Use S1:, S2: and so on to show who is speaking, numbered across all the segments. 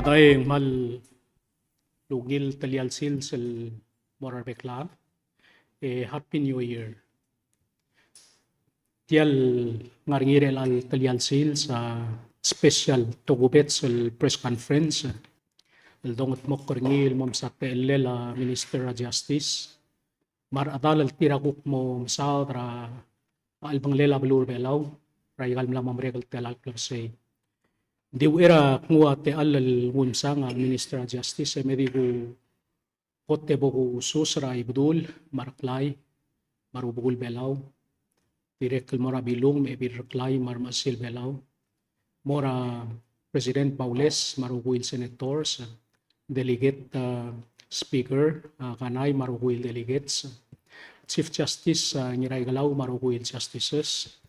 S1: Daing mal lugil talial sil sel morar bekla. Happy New Year. Tial ngarngirel al talial sil sa special tugubet sel press conference. El dongot mo korngil mom sa PLL la Minister of Justice. Mar adal al tirakuk mo sao tra albang lela belur belaw. Raygal mla mamregal telal klosay. Di era ngua te alal wunsa nga Minister of Justice medigo kote bogo susra ibdul maraklay marubugul belaw direk mora bilong me birklay marmasil belaw mora President Paules maruguil senators delegate speaker kanay maruguil delegates Chief Justice ngiray galaw maruguil justices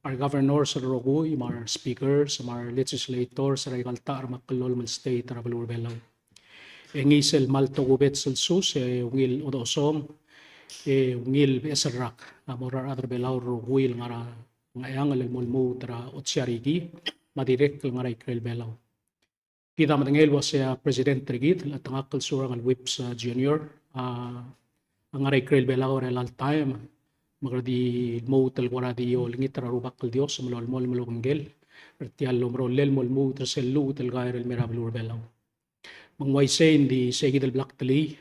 S1: our governors sa Rogoy, our speakers, our legislators, sa Regalta, our makalol mal state, our balur belaw. Ngisel malto gubet sulsus, ngil odosong, ngil besarak, morar adar belaw Rogoy, ngayang alalmulmo tra otsiarigi, madirek ngaray krel belaw. Kita matangil was President Trigid, at ang akal surang al whips junior, ang ngaray krel belaw relal time, magradi mo tal waradi yo lingit rarubak kal Dios mulol mol mulunggel pertial lomrolel mol mu traselu tal gairel merablu belaw mangway say di segi del black tali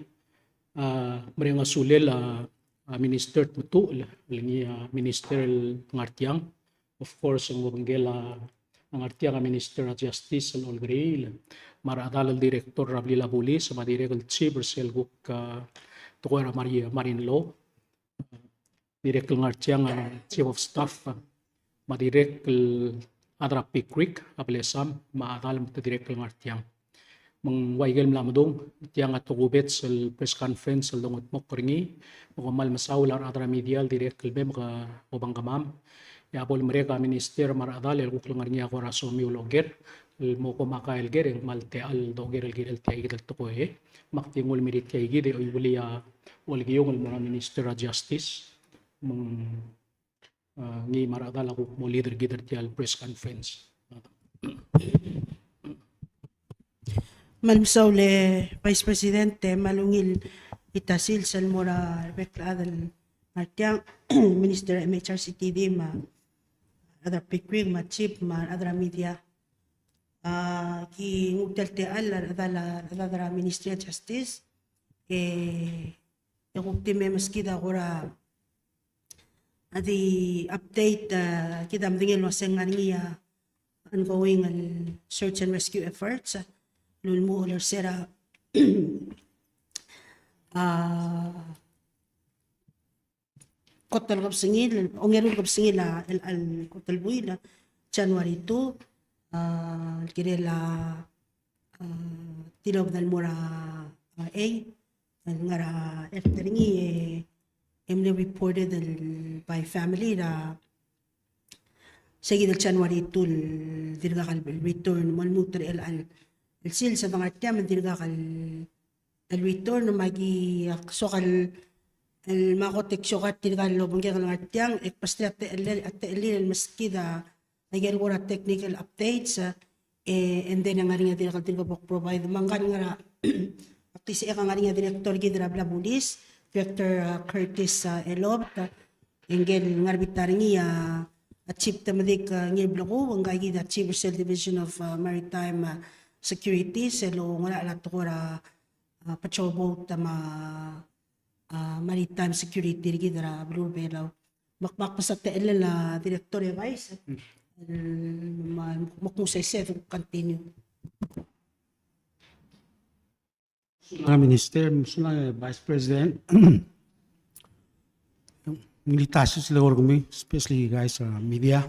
S1: mrenga sulel minister tutu lingi minister ngartiang of course ang wabangela ang artiang minister of justice al olgril maradal al director rabli labuli sa madiregal chief selguk tukoy marin law direk ngartiang chief of staff madirek adra Pickwick aplesam maadal mo direk ngartiang mang waigel mlamadong tiang atugubet sa press conference sa dongot mo koringi mamal masaular adra medial direk kelbe maka obang kamam ya bol mereka minister maradal el guklang ngarnya ko raso miuloger mo ko makael gereng malte al doger el gerel tiay gidal tukoy maktingul merit tiay gide o yulia olgiyong el minister of justice ngi maradal ako mo leader gider tial press conference.
S2: Malmsaw le Vice Presidente malungil itasil sal mora bekladal martiang Minister MHRCTD ma other Pickwick ma chief ma other media ki ngudal te adala Ministry of Justice yung ultime maskida kura the update kita mtingin waseng nga ongoing search and rescue efforts lulmo ular sera kotal kapsingil ongerul kapsingil al kotal buila January 2 kirela tinob dal mura A ngara efteringi Emily reported by family na sa gidal January 2 dirga kal return malmuter al sil sa mga tiam dirga kal al return na magi sokal el makotek sokat dirga lobong kay kal tiang ekpasti at el maskida nagel wala technical updates and then ang nga dirga kal provide mangkan nga aktis ka nga director gidra blabulis Director Curtis Elob, engel ngarbitari niya Chief Tamadik Ngibloko, ang gagi da Chief Cell Division of Maritime Security, selo ngala lato ko ra patrol boat maritime security rigi dara blue belaw. Makmak pa sa TL la Director Vice, makmusay set continue.
S3: Minister, Vice President, militasi sila kami, especially guys sa media.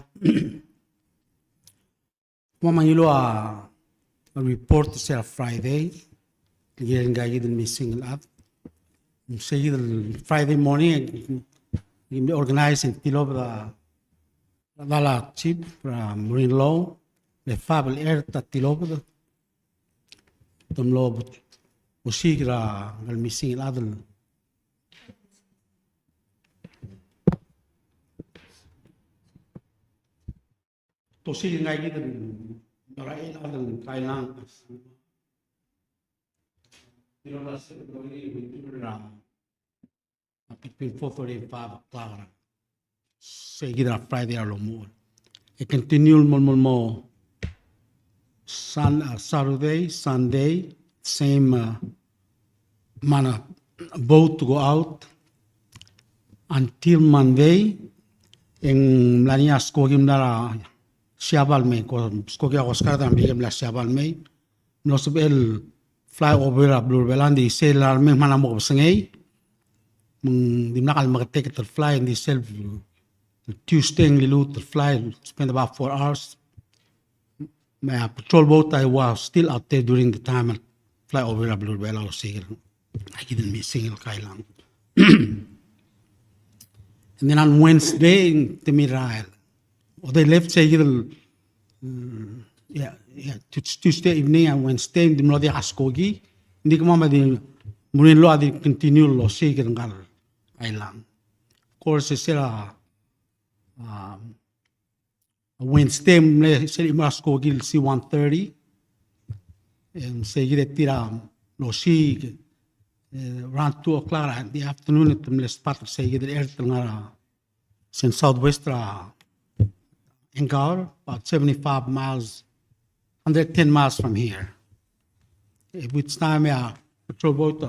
S3: Mamanyulo a report sa Friday, kaya gaya din missing up. Say Friday morning, we organize in Tilob the chief from Marine Law, the Fable Air at Tilob, Tumlob. Usigra al missing adal to see ngai gidan Dorain adal kailang Between 4:30 and 5 o'clock. Say kita Friday alomul. It continue mo Saturday, Sunday, same mana boat to go out until Monday. En lania skogim dara siabal me ko skogia ko skada bigem la siabal me. No sebel fly over a blue belandi selar me mana mo sengay. Di nakal mag-take it fly in the self Tuesday lilut fly spend about 4 hours. My patrol boat I was still out there during the time and fly over a blue bell or single. I didn't miss single kailang. And then on Wednesday in Timiral, or they left say Tuesday evening and Wednesday in the Mlodi Askogi. Hindi ko mama din murin lo adi continue lo sige ngal island. Of course sila Wednesday sila Askogi C-130 and sige tira lo sige around 2 o'clock in the afternoon at the spot of sige the air nga in southwest Engar about 75 miles 110 miles from here. Which time patrol boat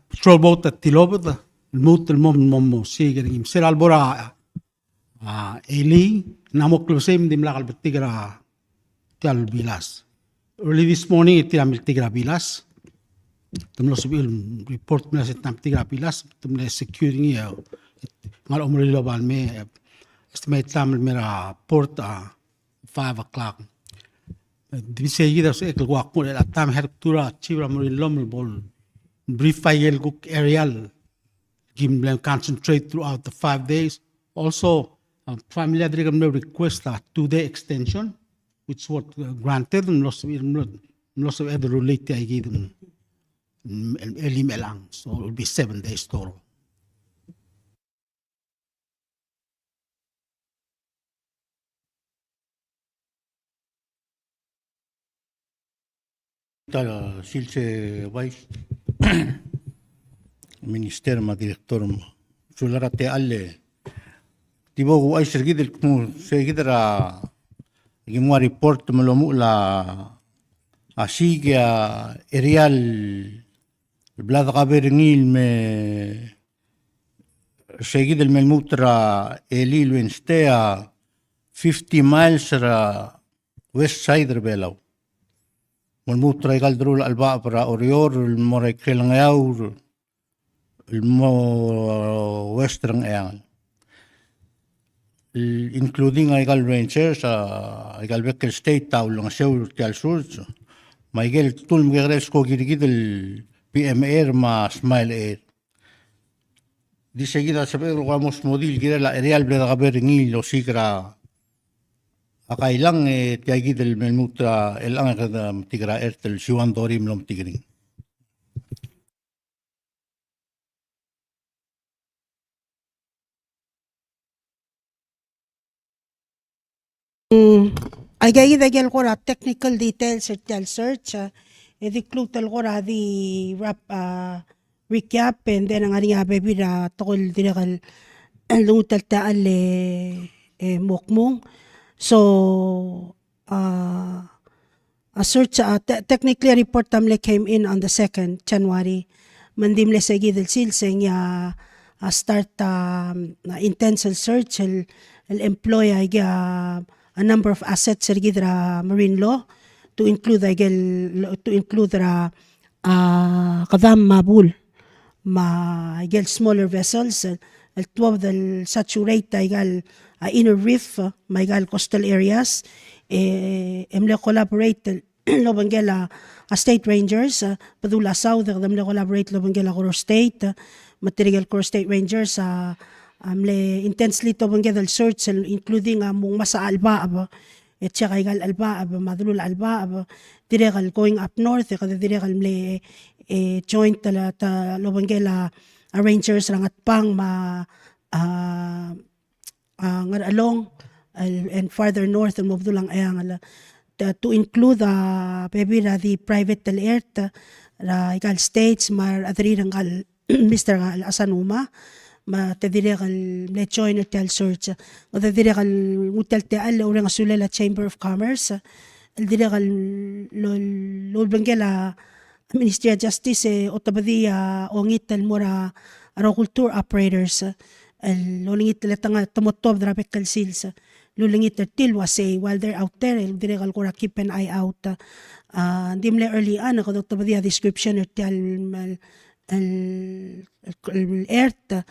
S3: patrol boat at Tilobod الموت المهم سيجر يمسير البرا إلي نامو كلوسيم دي ملاقل بالتجرا تال بيلاس. Early this morning itiram التجرا بيلاس. تملو سبيل report ملا ستنام تجرا بيلاس تملو securing يا نال عمري لو بالمي estimate تعمل ميرا port 5 o'clock. Di seguida se el guaco la tam hertura chibra morin lom bol brief file cook aerial give them concentrate throughout the 5 days. Also family adrigam request a 2-day extension which was granted most of other relate I give them early melang, so it will be 7 days total.
S4: Silse Vice Minister ma director sularate alle tibo ay sergidel kmu segidra gimwa report malomu la asiga aerial blad gaberngil me segidel melmutra elil wenstea 50 miles west side belau والموترا يقدروا الباء برا أوريور المورا كيلنغاور المو ويسترن يعني including ايقال رينجرز ايقال بكل ستيت تاو لنشاور تيال سورز ما يقال طول مغيرس كو جيد البي ام اير ما سمايل اير دي seguida saber vamos modil gira la aerial bleda gaber ngil lo sigra akailang tiagi del melmutra el ang tigra ertel siwan dorim lom tigring.
S2: Agay dagel gora technical details at search ediklut el gora di rap recap and then ang ari baby ra tokol direkal lutal ta alle mokmong. So a search technically a report tamle came in on the 2nd January. Mandim le segi del silseng ya start intensive search el employ a number of assets sergidra marine law to include kadam mabul ma smaller vessels el 12 del saturate inner reef maigal coastal areas emle collaborate lo bangela state rangers padula south emle collaborate lo bangela Coro state material Coro state rangers amle intensely to bangela search including mung masa alba et saka igal alba madulul alba direkal going up north kada direkal mle joint ta lo bangela rangers rangat pang ma along and farther north and mabdulang ayang to include maybe the private alert igal states mar adri ngal Mr. Asanuma ma tadiri kal le join tel search o tadiri kal ngutel te al ura ngasule la Chamber of Commerce el dire kal lo bengela Ministry of Justice o tabadi ongit el mura agriculture operators el lolingit le tanga tomotob drape kal sils lulingit til wase while they're out there el dire kal kora keep an eye out dimle early ana ko tabadi description tel el earth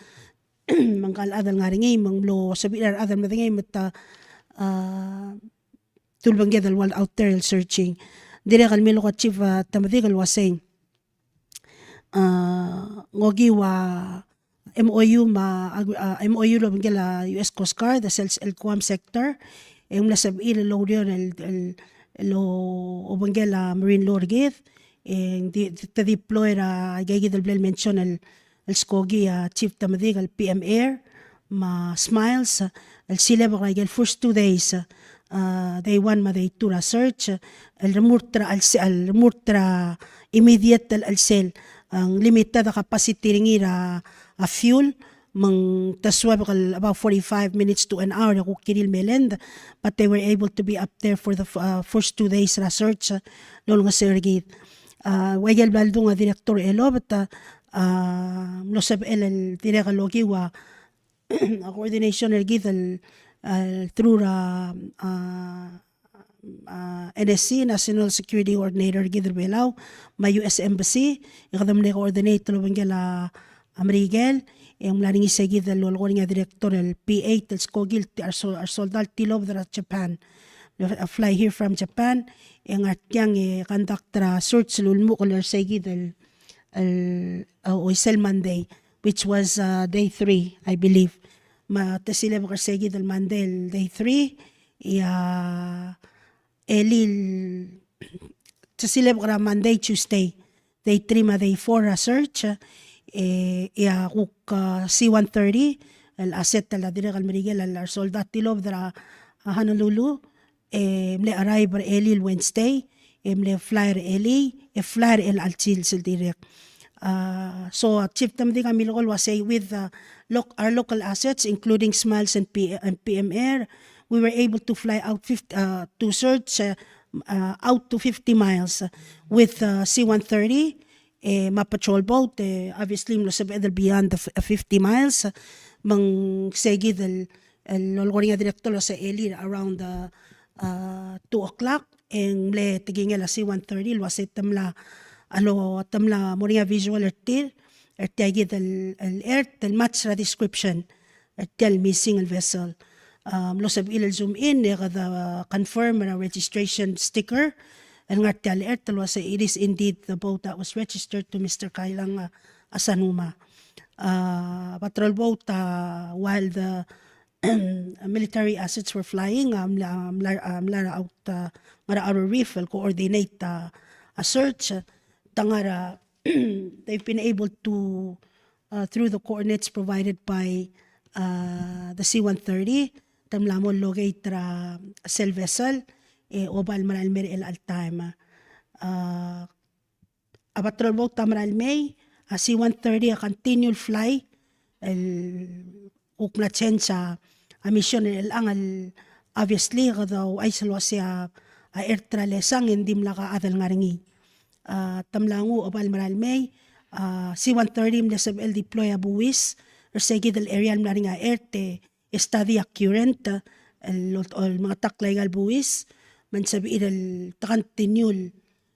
S2: mangkal adal nga rin mang lo sabi adal madingay mata tulbang gedal while out there searching dire kal milo ka chief tamadigal wasay ngogi wa MOU MOU lo bangela US Coast Guard the sales el Guam sector yung nasabi lo riyon lo bangela marine law gith to deploy gagidal blel mention el Skogi chief tamadig al PM Air ma Smiles el sileb el first 2 days day 1 ma day 2 search el remurtra immediate al sel ang limited capacity ringira a fuel mang taswab about 45 minutes to an hour ko kiril melend but they were able to be up there for the first 2 days research lolo nga sergit wayel baldo nga director elo but no sab el direct logi wa coordination el gid through NSC National Security Coordinator gid belaw ma US Embassy ikadam ne coordinate lo bangela Amrigel yung laring isagid el lolo nga director el P8 el Skogil our soldal tilov dra Japan fly here from Japan yung atyang conduct search lulmo ko sagid el Oisel Monday, which was day 3, I believe. Tasila makasegi del Monday, day 3. Elil, tasila makara Monday, Tuesday. Day 3 ma day 4 research. Kuk C-130, el asset la direk al Marigel, al soldat tilov dra Honolulu. Mle arrive Elil Wednesday. Mle flyer Eli. Flyer el alchil sil direk. So Chief Tamdi Camilo was say with our local assets, including Smiles and PM Air, we were able to fly out to search out to 50 miles with C-130, ma patrol boat, obviously beyond the 50 miles, mang segi del lolgoringa director sa Eli around 2 o'clock, en mle tiging la C-130, lo say tamla tamla moringa visual ertil ertiagid el ert el match ra description ertil missing el vessel lo sab il zoom in kada confirm a registration sticker el ngartal ert lo say it is indeed the boat that was registered to Mr. Kailang Asanuma patrol boat while the military assets were flying mlara out mara our reef will coordinate a search tangara they've been able to through the coordinates provided by the C-130 tamlamon locate cell vessel obal maralmer el altime abatrol boat tamral may C-130 a continual fly el ukna chensa a mission el angal obviously kadaw ay salwa siya air tralesang hindi mlaka adal ngaringi tamlangu obal maralmay C-130 mlasab el deploy a buwis or segid el area maringa erte study accurate el mga taklay gal buwis man sabi el continue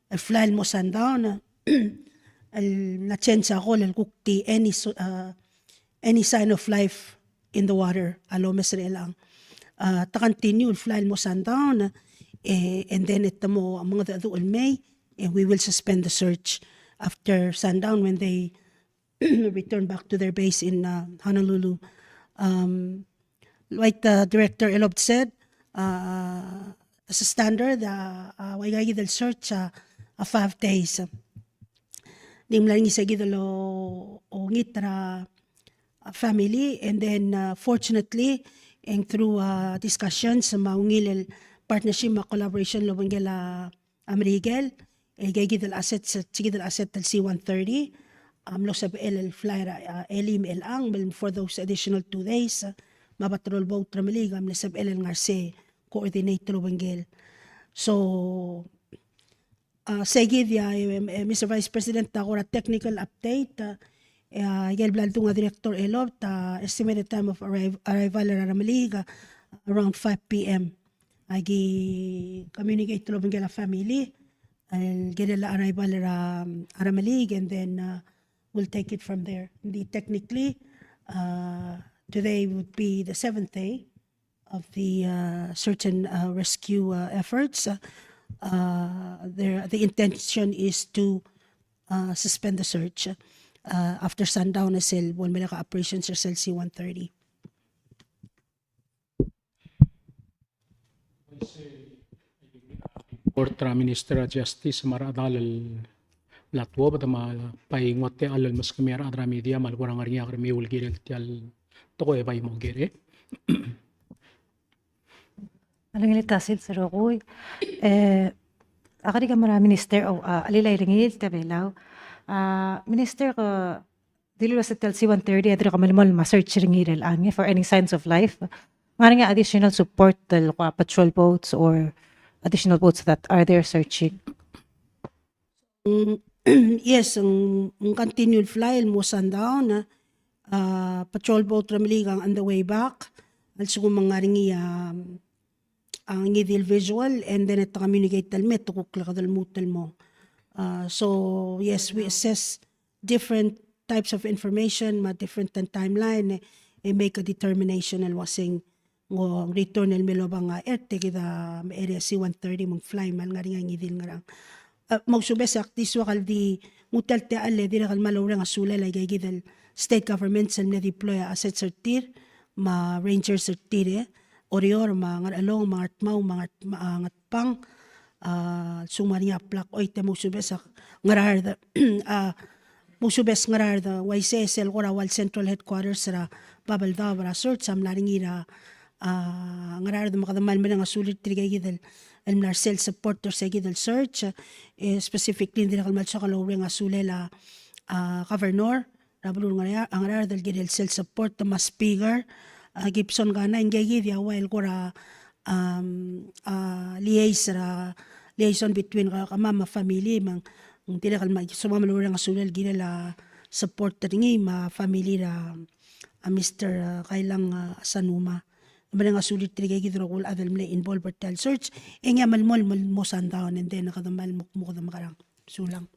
S2: el fly mo sundown el na chensa ko el kukti any sign of life in the water alo mesre lang continue el fly mo sundown and then ito mo mga dado may and we will suspend the search after sundown when they return back to their base in Honolulu. Like the Director Elob said, as a standard, wagagi del search 5 days. Nimlang isagi dalo o ngitra family and then fortunately and through discussions maungil partnership ma collaboration lo bangela Amerigel gaygi del asset sige del asset del C-130 lo sa el flyer elim el ang for those additional 2 days mapatrol boat tramaligam le sab el ngarse coordinate lo bangel so Segid ya Mr. Vice President agora technical update Igel blanto nga Director Elov ta estimated time of arrival ra Ramaliga around 5 p.m. Agi communicate to la family and get la arrival ra Ramaliga and then we'll take it from there. Hindi technically today would be the 7th day of the search and rescue efforts. The intention is to suspend the search after sundown na sel when may naka-operations sa cell C-130.
S1: Portra Minister of Justice maradal latwo bata ma paingot te alal mas kamera adra media mal kurang arnya kami ulgire tial toko e bay mo gere.
S5: Alangil tasil sa rokoy. Akari ka mara minister o alilay ringil tabelaw. Minister ko dili sa tel C-130 adra ka malmal ma-search ringil ang for any signs of life. Ngari nga additional support tel patrol boats or additional boats that are there searching.
S2: Yes, ang continued fly mo sundown patrol boat ramiligang on the way back. Also kung mga ringi ang ngidil visual and then ito communicate talmet tukukla kadal mutal mo. So yes, we assess different types of information, different timeline, make a determination alwasing ng return el melobang erte kita area C-130 mong fly mal nga rin ngidil nga rang. Magsubesak diswa kaldi mutal te ale dira kal malawrang asula lay gidal state government sa na deploy asset certir ma ranger certir orior mga along mga atmaw mga atpang sumariya plak oy te musubesak ngarar da musubes ngarar da waise sel wal central headquarters ra babalda bara search sam laringira ngarar da makadamal man nga sulit trigay gidal el Marcel supporter sa gidal search specifically din kalmal sa kalawre nga sulela governor rabulur nga ang ngarar dal gidal sel support the mas speaker Gibson gana ingay dia while kora liaison between mama family mang tira kalma sumama lura nga sulal gidal support ringi ma family ra Mr. Kailang Sanuma. Naman nga sulit trigay gidro kul adal mle involved tel search nga malmol mo sundown and then nakadamal mo kadam karang sulang.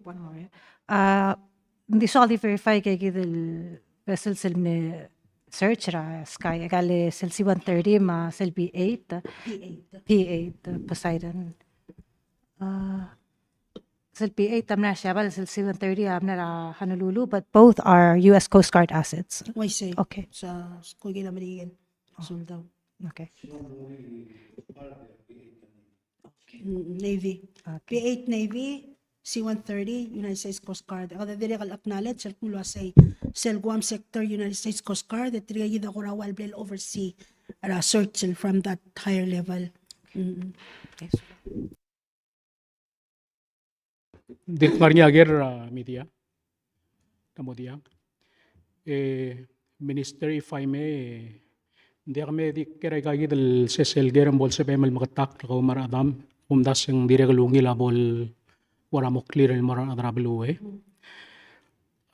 S5: One more. Hindi solely verify kay gidal vessel sel me search ra sky gali sel C-130 ma sel P8 P8 Poseidon. Sel P8 amna siya bal sel C-130 amna ra Honolulu but both are US Coast Guard assets.
S2: Why say?
S5: Okay.
S2: Sa kugi na marigan. Suldaw.
S5: Okay.
S2: Navy. P8 Navy, C-130, United States Coast Guard. Kada dire kal acknowledge sel kulwa say sel Guam sector United States Coast Guard at trigay gid ako rawal bel oversee search from that higher level.
S5: Okay.
S1: Dit marnya ager media. Tamo dia. Minister if I may hindi kami di kira kagi del sesel gerem bol sa pemal makatak ko maradam umdas yang dire kalungi la bol wala mo clear el mara adrablu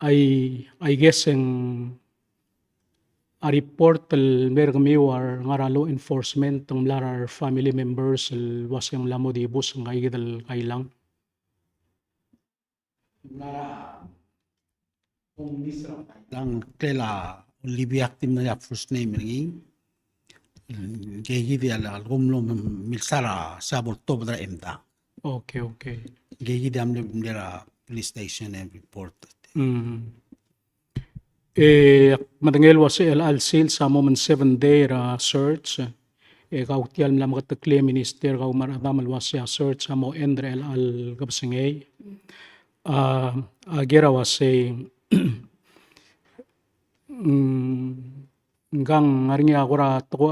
S1: I guess ang a report el mer kami war ngara law enforcement ng larar family members el was yang lamo di bus ng kagi del kailang
S3: Lang klela Libya active na first name ringi. Gegi dia la rumlo milsara sabor tobra emda.
S1: okay
S3: Gegi dia amle bendera police station and report.
S1: Madangel was al sales sa moment 7-day search kautial mla makatakli minister ka umaradamal was siya search sa mo endre al gabsingay agera was Hanggang ngaring ako ra toko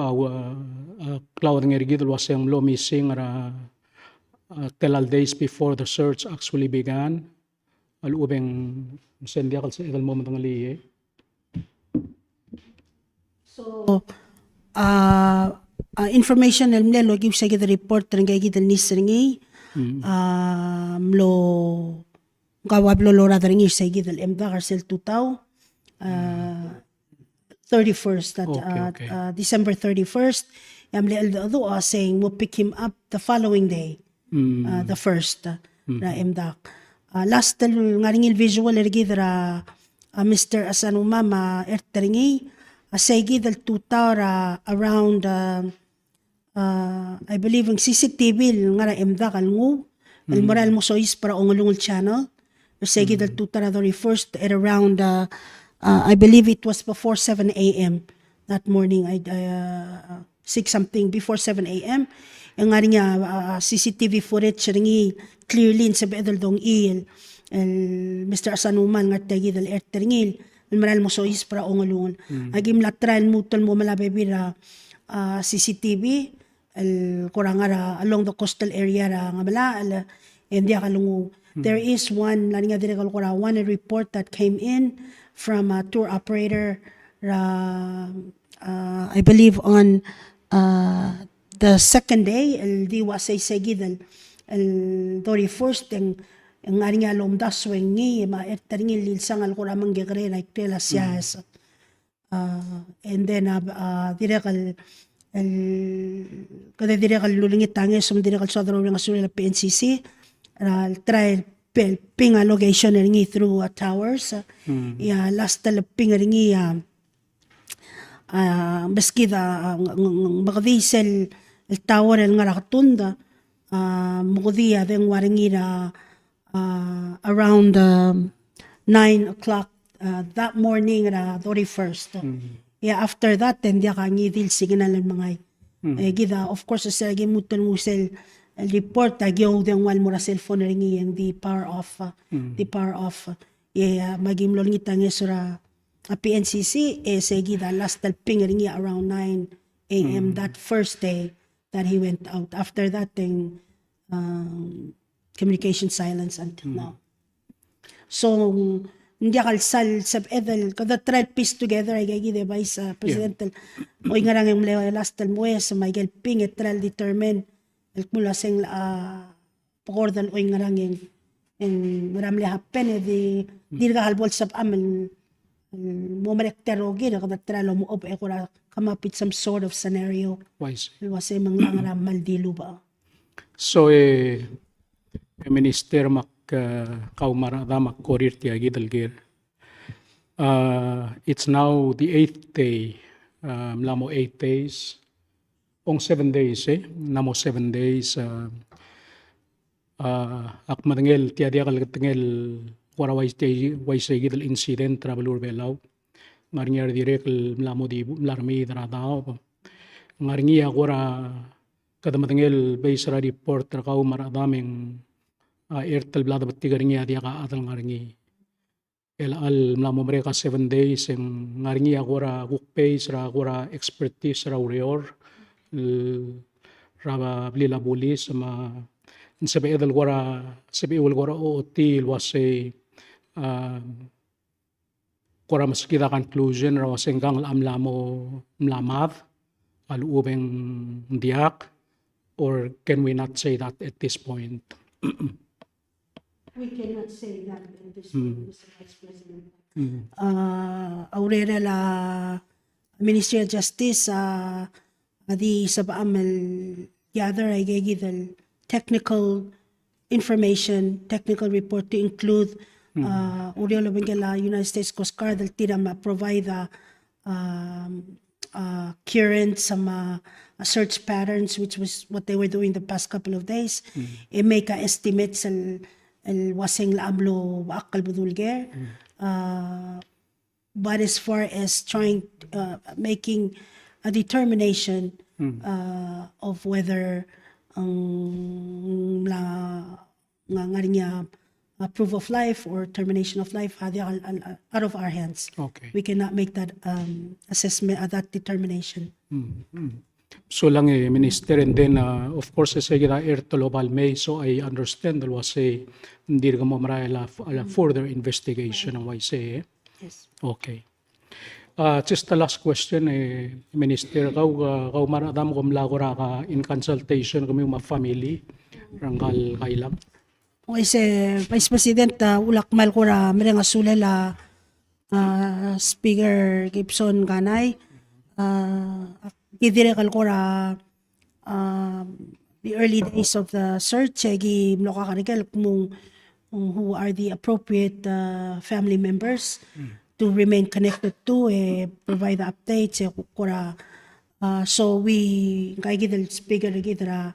S1: cloud ng erigidol was yung lo missing ra telal days before the search actually began. Alubeng sendia kal sa idal moment ng liye.
S2: So, information na lo give sa gid report ng gid ni sringi. Lo gawab lo lora ringi sa gid emda karsel tutaw. 31st that
S1: Okay.
S2: December 31st. Amle do saying mo pick him up the following day. The first na emdak. Last ngaringil visual ergid ra Mr. Asanuma ma erteringi asay dal tuta around I believe ang CCTV nga ra emda kalngu al moral mo sois para ongulungul channel asay dal tuta ra the first at around I believe it was before 7 a.m. that morning. 6 something before 7 a.m. Ang nga niya CCTV footage ringi clearly sa bedol dong il Mr. Asanuman nga tagi dal erteringil el maral mo sois para ongulungon agim latran mutol mo malabebira CCTV el kurangara along the coastal area ra nga mala hindi kalungo. There is one lani nga dire kura one report that came in from a tour operator I believe on the second day el diwa say segid el 31st ang nga nga lomdas wengi ma ertering lilsang al kuramang gegre na iktela siyas and then direkal kada direkal lulingit tangi sum direkal sodro ng asul la PNCC trial ping allegation ringi through towers last ping ringi beskida magdisel el tower el nga rakatunda mukudiya den waringira around 9 o'clock that morning ra 31st. After that then dia kangidil signal ng mga gida of course sa gimutan mo sel report agyo den wal mura cellphone ringi ang the power off magim lol ngitang esura PNCC sa gida last ping ringi around 9 a.m. that first day that he went out. After that thing communication silence until now. So hindi kalsal sab edel kada trial piece together ay gigi Vice President oy nga rang yung last mo sa Michael Ping et trial determine el mula sing pakordal oy nga rang yung maramli happen di ka halbol sab amen mo marekterogi na kada trial mo op ekura come up with some sort of scenario.
S1: Wise.
S2: Wase mga maldilo ba.
S1: So minister kaumara mak korir ti agidalgir. It's now the 8th day. Mlamo 8 days. Ong 7 days namo 7 days. Ak matangel ti adia kalgatangel waraway say gidal incident travel urbelaw. Ngaringar direk mlamo di larmi dratao. Ngaringia kura kada matangel base ra report ra kau maradaming airtel blada batti garingi adia ka atal ngaringi al mlamo mereka 7 days yang ngaringi agora cookbase ra agora expertise ra urior ra blila bulis sama sabi edal gora sabi ul gora otil wase gora maskida conclusion ra wase gang amlamo mlamad al ubeng diak. Or can we not say that at this point?
S2: We cannot say that at this point, Mr. Vice President. Aurera la Ministry of Justice di sa paamal gather ay gigidal technical information, technical report to include Uriolo Bengala United States Coast Guard dal tira ma-provide current some search patterns, which was what they were doing the past couple of days. Make estimates el wasing laamlo akal budulger. But as far as trying making a determination of whether nga niya proof of life or termination of life out of our hands.
S1: Okay.
S2: We cannot make that assessment, that determination.
S1: So lang Minister, and then of course sa kita Ertolobal May, so I understand there was hindi ka mo maraya la further investigation ng YC.
S2: Yes.
S1: Okay. Just the last question, Minister, kau maradam ko mlagora ka in consultation kami mga family, rangkal kailang.
S2: Okay, Vice President, ulak mal ko ra mereng asulela Speaker Gibson Ganay. Gidirekal ko ra the early days of the search, gi mlokakarikel kung who are the appropriate family members to remain connected to, provide the updates, kura. So we kay gidel Speaker gidra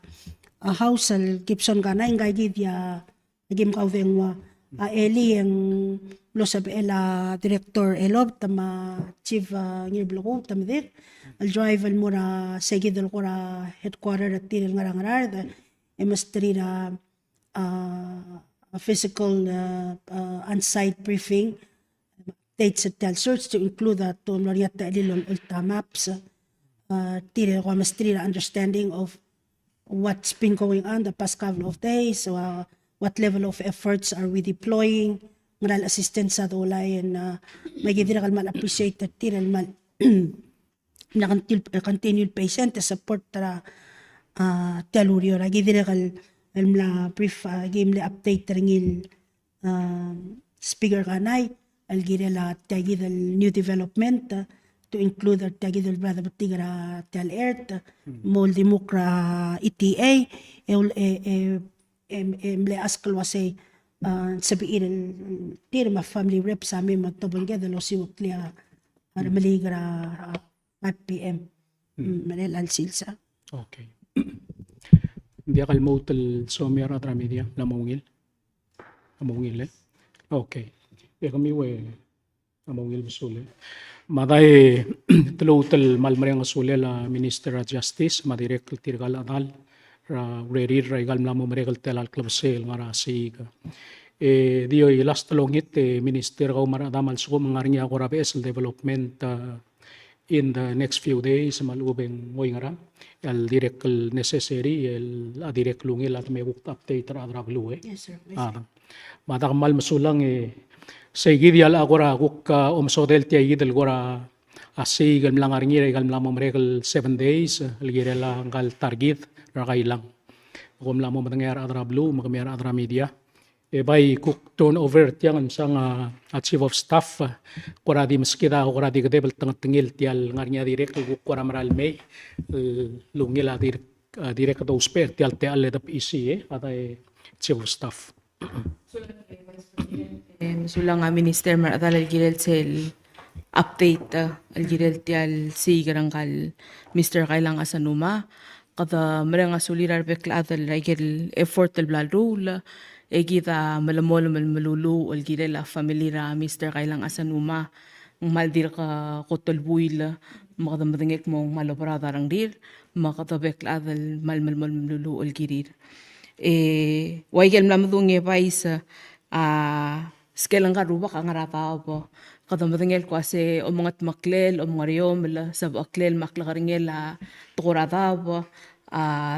S2: House Gibson Ganay kay gidya nagim kaudeng wa Eli ang losab ela Director Elob tama Chief Ngirblo tamdir al drive al mura segidel kura headquarter at tinil ngarangarar emastrira a physical on-site briefing updates at tel search to include that to Loriata Elilol Ulta Maps tinil ko mastrira understanding of what's been going on the past couple of days, what level of efforts are we deploying, ngal assistance sa dolay, and may gidira kalman appreciate that tiran man na continued patient support tara telurio ra gidira kal la brief game le update ringil Speaker Kanay algira la tagid new development to include our tagidol brother batigra tel earth moldi mukra ETA mle askal wase sabiin tirma family rep sa amin magtobol gada lo si waklia maligra 5 p.m. Manel Alsilsa.
S1: Okay. Hindi akal mo tal somya ra media lamungil. Amungil Okay. Kami amungil busule. Maday tulutal malmarang asule la Minister of Justice madirek tirgal anal ra ready regal mlamo maregal telal club sale nga rasig dio last longit Minister ko maradamal so mangaring ako ra PSL development in the next few days malubeng moy nga al direct necessary el direct lungil at may update ra adra
S2: Yes, sir.
S1: madakamal masulang Seguidi al agora kuk omsodel ti igidel gora asi gal lang aringire gal lang mamregal 7 days ligire lang gal target rakay lang kum lang mo matangyar adra blue makamyar adra media bay kuk turnover tiang sang chief of staff kora di maskita kora di kadebel tengil tial ngarnya direk kuk kora maral may lungil direk do spare tial te alle dap isi atay chief of staff
S6: Sulang Minister Maradal al-Girel sel update al-Girel tial si garangkal Mr. Kailang Asanuma kada mereng asulirar bekla adal al-Girel effort al-Bladrul egida malamol malululu al-Girel family ra Mr. Kailang Asanuma maldir ka kotolbuil makadamadangek mong malabarada rang dir makadabekla adal malululu al-Girir waigel mlamadunge pais skelang karuba ka ngarata po kadamadangel ko ase omangat maklel omangariom la sab aklel maklakaringel tukurata po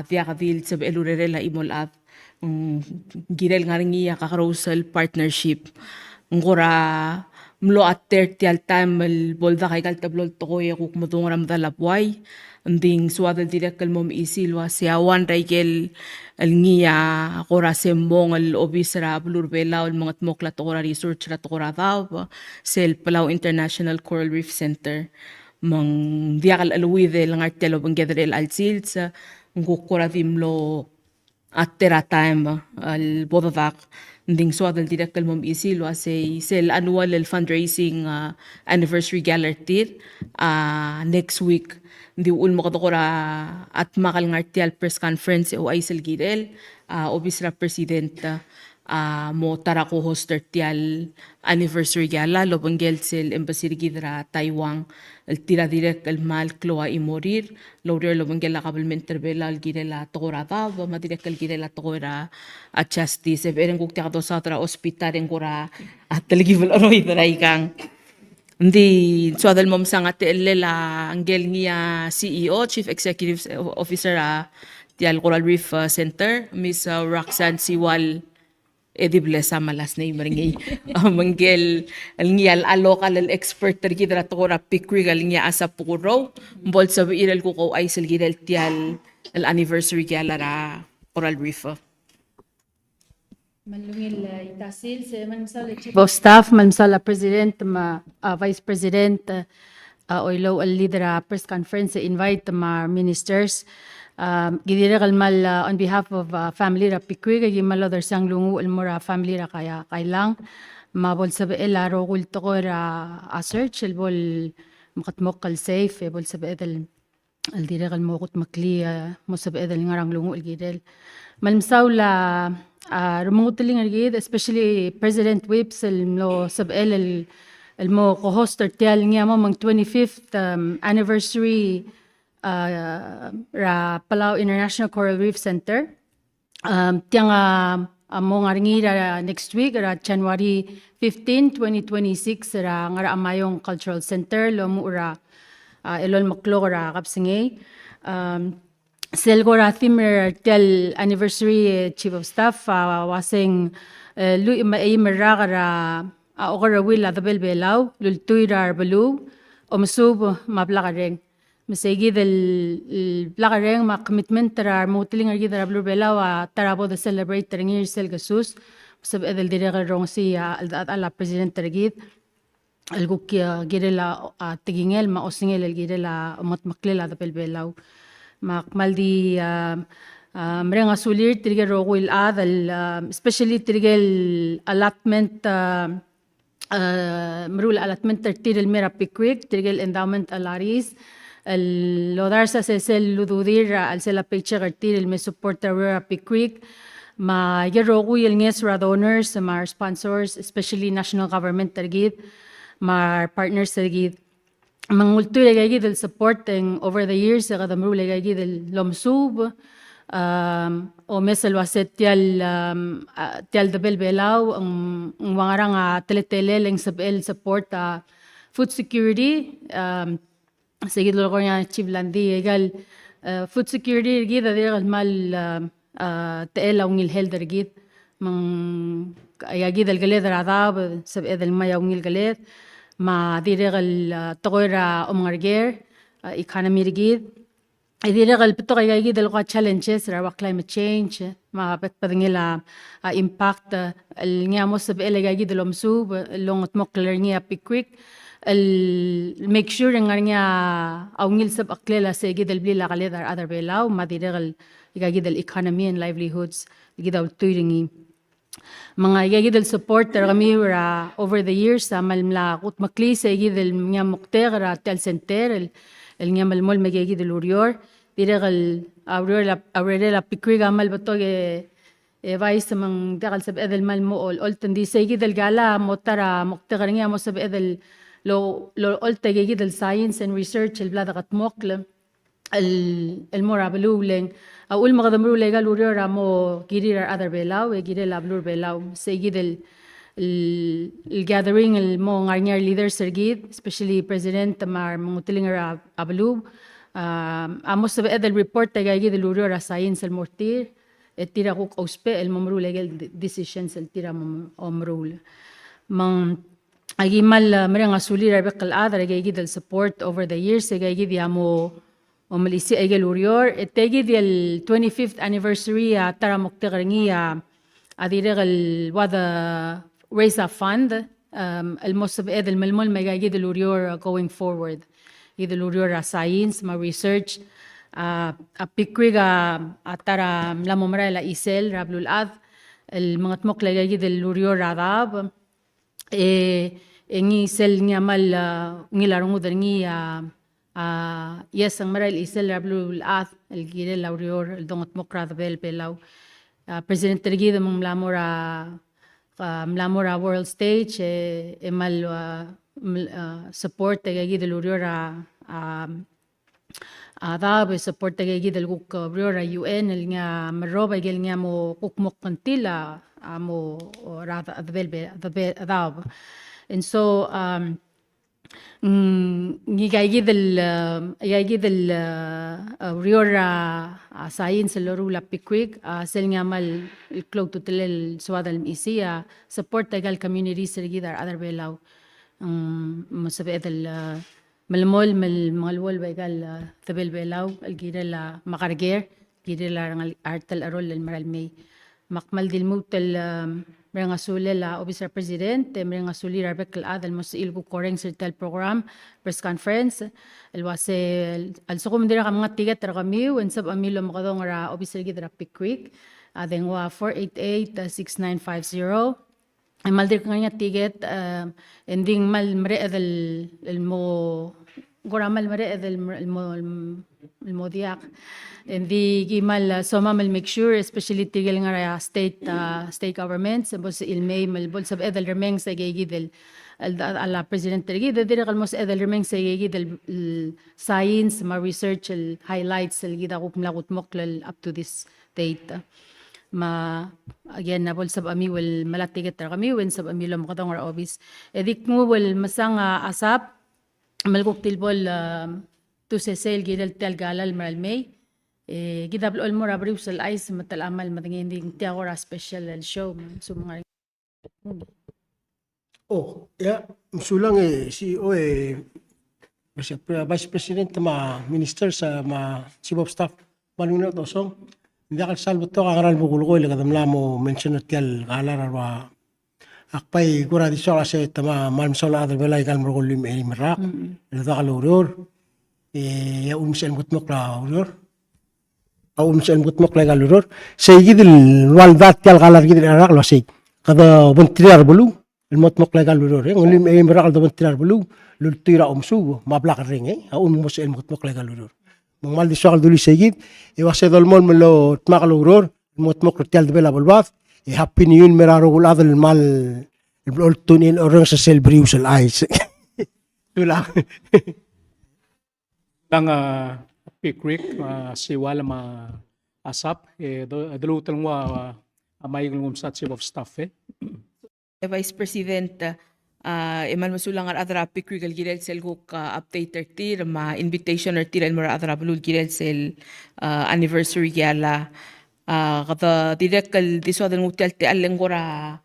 S6: tiya kadil sab elurerela imolat girel ngaringiya kakarosal partnership ngora mlo at 30 al time bolda kay kaltablol tokoy kuk mutungram dalapway nding suadal direk kalmom isilwa siawan raigel alngiya kora sembong al obisra blurbela al mga tmokla tokora research ra tokora daw sel Palau International Coral Reef Center mang diakal alwide lang artelo bangedrel alsil sa ngukora dimlo at tera time al bodadak nding suadal direk kalmom isilwa sel annual fundraising anniversary galertir next week di ulmo at makal ngartial press conference o ay salgidel obisra president mo tara ko hoster tial anniversary gala lo banggel sil embassy gidra Taiwan el tira direct el mal kloa y morir lo lo banggel la kabelmenter bela el girela togorada ba madirek el girela togora a justice beren guk tiado sa tra hospital en gora at telgibel aroy dra ikang hindi so adal mom sang ate la anggel niya CEO Chief Executive Officer tial Coral Reef Center Miss Roxanne Siwal edible sa malas na imaringay manggel al local al expert tergi dra tokora pikri galing asa pukuro bol sa iral ko ko ay silgidel tial al anniversary gala ra Coral Reef.
S7: Malungil itasil sa Manmsala Chief of Staff, Manmsala President, Vice President, Oilo al leader press conference invite ministers. Gidira kalmal on behalf of family ra Pikwi kay malother sang lungu mura family ra kaya kailang mabol sa beela ro kulto ko ra a search el bol makatmok kal safe bol sa beedel al dira kal mokot makli mo sa beedel ngarang lungu el gidel malmsaw la rumungutling gid especially President Whips el no sa beel el mo co-hoster tial niya mo mang 25th anniversary ra Palau International Coral Reef Center. Tiang mo ngaringi ra next week ra January 15, 2026 ra ngara Amayong Cultural Center lo mu ra elol maklo ra kapsingay. Selgo ra theme tel anniversary Chief of Staff wasing lu imera ra okara wila dabel belaw lultuy ra balu o masub mablaka Masigi del plagareng ma commitment tara mutiling argi tara blue bela wa tarabo de celebrate teringir sel gasus sab edel direga rong si ala president tergid algo que girela tigingel ma osingel el girela mat maklela de belaw ma maldi mreng asulir tirge rogul adal especially tirgel allotment mrul allotment tir el mera pikwik tirgel endowment alaris lo darsa se sel lududir al se la peche gartir el me supporta ra Creek ma yerogu el nges ra donors ma sponsors especially national government tergid ma partners tergid mangultu legay del supporting over the years sa kadamru legay del lomsub o mesel waset tial de belbelaw ang wangarang teletele leng sabel support food security seguid lo niya Chief Landi egal food security gid adir mal teela ungil helder gid mang ayagid el galed radab sab edel maya ungil galed ma diregal togoira omarger economy gid diregal pito ayagid el challenges ra climate change ma patpadingila impact el ngamos sab elegagid el omsub longot mokler niya Pickwick make sure nga niya aungil sab aklela sa gidel blila kalidar other belaw madiregal igagidel economy and livelihoods gidaw tuiringi mga igagidel support kami ra over the years sa malmla kut makli sa gidel niya mukter ra tel center el niya malmol magigidel urior diregal aurela Pickwick amal bato vice mang dakal sab edel malmo all tandi sa gidel gala motara mukter niya mo sab edel lo oltagigid el science and research el blada katmokle el morabuleng aul magadamru legal urira mo girir other belaw e girel ablur belaw segid el gathering el mo ngarnyar leaders sergid especially president mar mutilingar ablu amos sa edel report tagagid el urira science el mortir et tira kuk auspe el momru legal decisions el tira omrul mang agimal mereng asuli rabek al-adar agigid el support over the years agigid yamo malisi agil urior etagid el 25th anniversary tara muktegaringi adiregal wada raise a fund el mosab edel melmol magigid el urior going forward idel urior science ma research a pikwiga tara lamomra la isel rablul ad el mga tmok lagigid el urior radab ngi sel ngi amal ngi larungu ngi yes ang maral isel rablu al el gire laurior el dongot mokrad bel pelaw President Tergido mlamora world stage emal support tagagid luriora adab support tagagid kuk briora UN el nga maroba gel nga mo kukmok kantila mo rada adab. And so gigaygid el riora science lorula pikwik sel nga mal clog to telel swada el isia support tagal community sergidar other belaw masabet el malmol malwol bagal tabel belaw el girela makarger girela rangal artal arol el maralmay makmal dilmut el mereng asuli la Officer President, mereng asuli Rebecca Ad, al-musil ko koreng sirtal program, press conference, al-wase, al-suko mandira ka mga tigat kami, wensab amilo makadong ra Officer Gidra Pickwick, adengwa 488-6950, ay maldir ka nga tiget, ending mal mreed el-mo, goramal mreed el-mo diak, Hindi gimal soma mal make sure especially tigil nga state governments bos ilmay mal bol sab edel remeng sa gigidel ala president tergid dire kalmos edel remeng sa gigidel science ma research el highlights el gida kuk mlagut moklal up to this date ma again na bol sab ami wel malatiget tar kami wen sab ami lo makatong ra obis edik mo wel masang asap malguk tilbol to sesel gidel tel galal malmay gidablo mo ra briefs al ice matalamal matanginding tiagora special show so mga
S8: Msulang CEO Vice President Minister sa Chief of Staff Manuna Tosong hindi akal salvo to kangaral mo kulukoy lagadam mo mention at kal kalar arwa akpay kura di sola se tama malmsola adal belay kal mo kulim merak lada kalurur ya umsen gutmok la urur umsen gutmok la kalurur segidil waldat kal kalar gidil arak lo sig kada buntilar bulu المطمق لقال له رين اللي اي مرقل ده بنتلار بلو للطيره امسو ما بلاق الرين او مس المطمق لقال له مال دي شغل دولي سيد يواسد المول من لو تمقلو رور المطمق تال دبل بالباف يهابي نيون مرارو والهذا المال البلولتونين اورنج سيل بريوس الايس ولا
S1: Lang Pickwick si wala ma asap dalutan mo amay ng sa chief of staff
S6: Vice President Emal masulang adra Pickwick al girel sel huk update tir ma invitation tir el mara adra bulul girel sel anniversary yala kada direk al diswa del hotel te alengora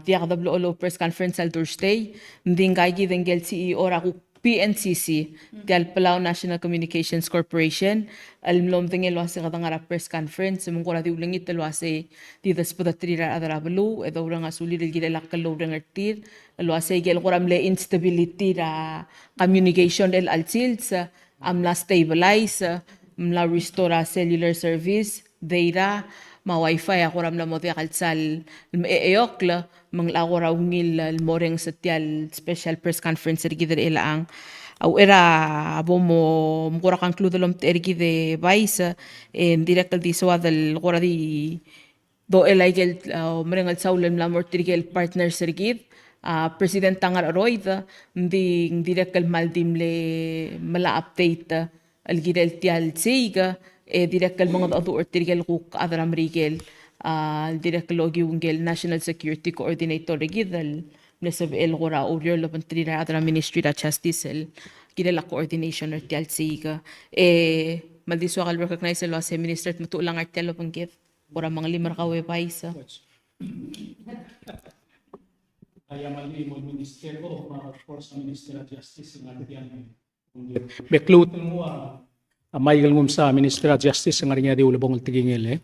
S6: dia kada blo press conference al Thursday nding gagi den gel CEO ra huk PNCC del Palau National Communications Corporation almlom dengel wase kada ngara press conference mungkora di ulangit tel wase di daspada trira adara belu edo urang asuli del gidel akalo urang artir wase gel qoram le instability ra communication del alsils amla stabilize amla restore cellular service data ma wifi akoram la modi kalsal eokla manglagora ungil moreng setial special press conference ergider ilaang au era abomo mukura conclude lom ergide vice en directal di swadal gora di do elaigel merengal saulem la mortirgel partner sergid president tangar aroid di directal maldimle mala update algidel tial seiga directal mga adu ortirgel kuk adram rigel direct logi ungel National Security Coordinator rigidal nesab el gora urior labantrira adra Ministry of Justice el gidala coordination artial siga maldiswa kal recognize el wase minister matulang artial pangkit ora mga limar ka webisa
S1: kaya mali mo minister o of course Minister of Justice ng artiyan beklutan mo amay ngum sa Minister of Justice ng arnya di ulabong tigingel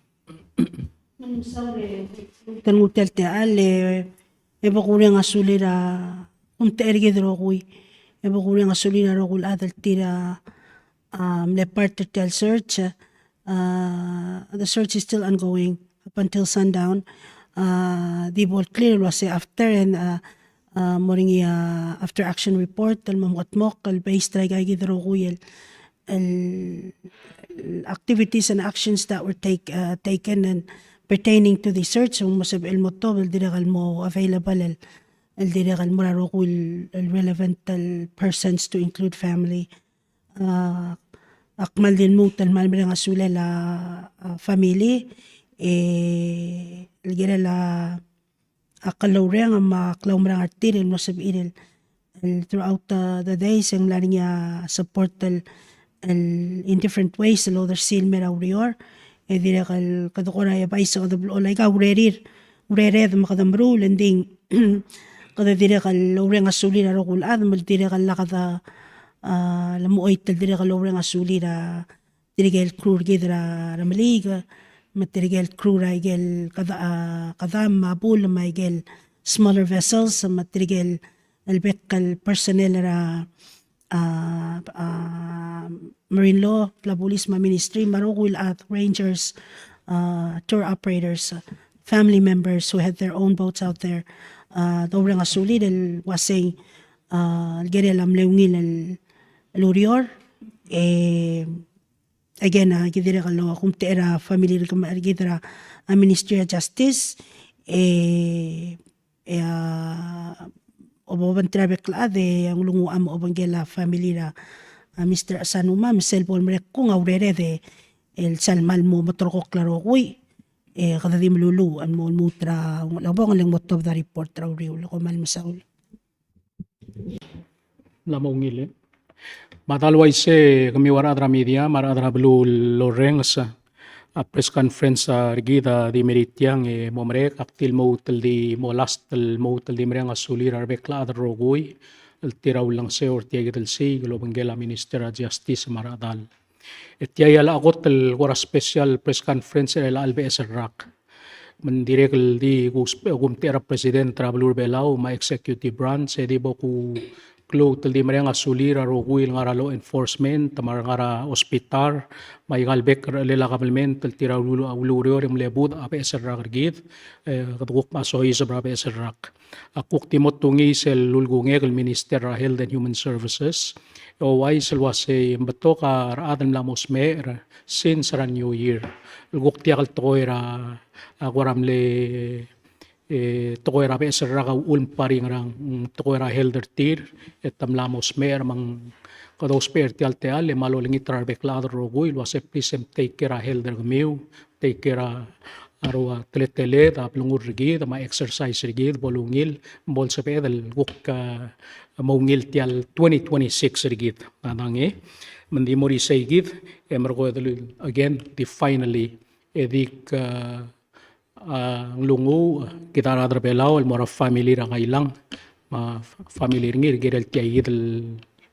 S2: Tan hotel te ale eba kuri nga sulira erge dro kui eba kuri nga sulira ro kul adal tira le part tel search the search is still ongoing up until sundown di bol clear was after and moringi after action report tal mamotmok kal base try gay dro kui activities and actions that were taken and pertaining to the search mo sa mo to el direkal mo available el direkal mo laro ko el relevant persons to include family akmal din mo tal mal nga sula la family el la akalaw rin ang maklaw mo lang artirin mo sa throughout the days ang lari niya support in different ways el other seal mera urior dire kal kadukora ya paisa kada olay ka urerir makadamru lending kada dire kal ure nga suli na rokul ad mal dire kal kada lamuoy tal dire kal ure nga suli ra dire gel krur gidra ramaliga material crew ra gel kada mabul ma gel smaller vessels material albet kal personnel ra marine law, police, ministry, marukul at rangers, tour operators, family members who had their own boats out there. Dobrang asuli del wasay geri alam leungil lurior. Again, gidira kalo kung tera family gidira Ministry of Justice. Oboban trabek la de ang lungu am obangela family ra Mr. Asanuma misel pol merek kung aurere de el salmal mo motor ko klaro kuy kada di melulu an mo mutra labong lang motob da report ra uriul ko mal masaul
S1: Lamaungil. Matalway se kami waradra media maradra blu loreng sa press conference sa rigida di meritiang momrek aktil mo tel di molast tel mo tel di mereng asulir arbekla adro rogoy el tiraw lang se or tiya gitel si globangela minister of justice maradal etiya la akot tel wara special press conference el albes rak mendirek el di gumtera president travelur belao ma executive branch di boku klo tel di mereng asulir rogoy ngara law enforcement tamar ngara hospital may galbek lela kabelmen tel tiraw lulo awlurio rim lebud ape serrak gid kaduk masohi sa brabe serrak akuk timot tungi sel lulgunge el minister of health and human services o wai sel wase mbato ka raadam lamos mer since ran new year luguk tiakal toira agwaram le tokoira be serrak ulm paring rang tokoira helder tir etam lamos mer mang kados per tial teal le malo lingi trarbek ladro rogoy wase please take care helder gmiu take care arwa teletele ta plungur rigid ma exercise rigid bolungil bol sa pedal guk maungil tial 2026 rigid anange mandi mori saygid emergo again the finally edik lungu kita radra belao el mora family ra kailang ma family ngir gerel tiayid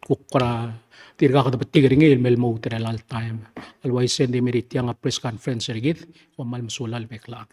S1: kukra tirga kada betig ringil mel mo tel al time always send merit yang press conference rigid o mal musulal bekla